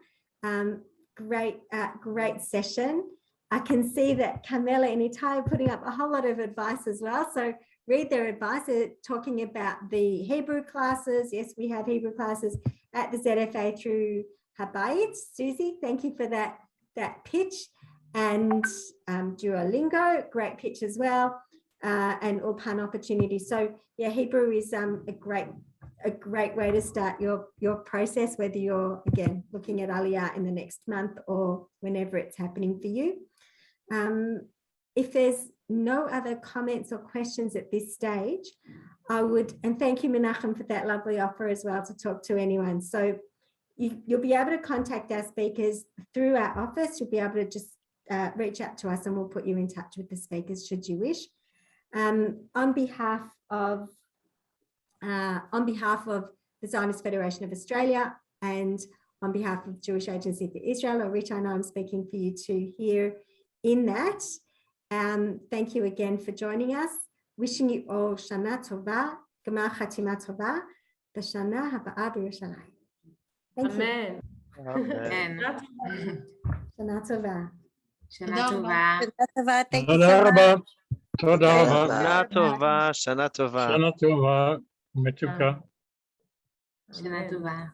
Great session. I can see that Carmella and Ittay are putting up a whole lot of advice as well. So read their advice. They're talking about the Hebrew classes. Yes, we have Hebrew classes at the ZFA through Habayit. Susie, thank you for that pitch. And Duolingo, great pitch as well. And Ulpan opportunities. So yeah, Hebrew is a great way to start your process, whether you're again looking at Aliyah in the next month or whenever it's happening for you. If there's no other comments or questions at this stage, I would, and thank you Menachem for that lovely offer as well to talk to anyone. So you'll be able to contact our speakers through our office. You'll be able to just reach out to us, and we'll put you in touch with the speakers should you wish. On behalf of the Zionist Federation of Australia and on behalf of Jewish Agency for Israel, or Rich, I know I'm speaking for you too here in that. Thank you again for joining us. Wishing you all Shana Tova, Gemar Chatima Tova, B'Shana Haba'a B'Yerushalayim. Thank Amen. you. Amen. Shana Tova. Shana Tova. Shana Tova. Thank you so much. תודה רבה. שנה טובה, שנה טובה. שנה טובה ומתוקה. Shana Tova.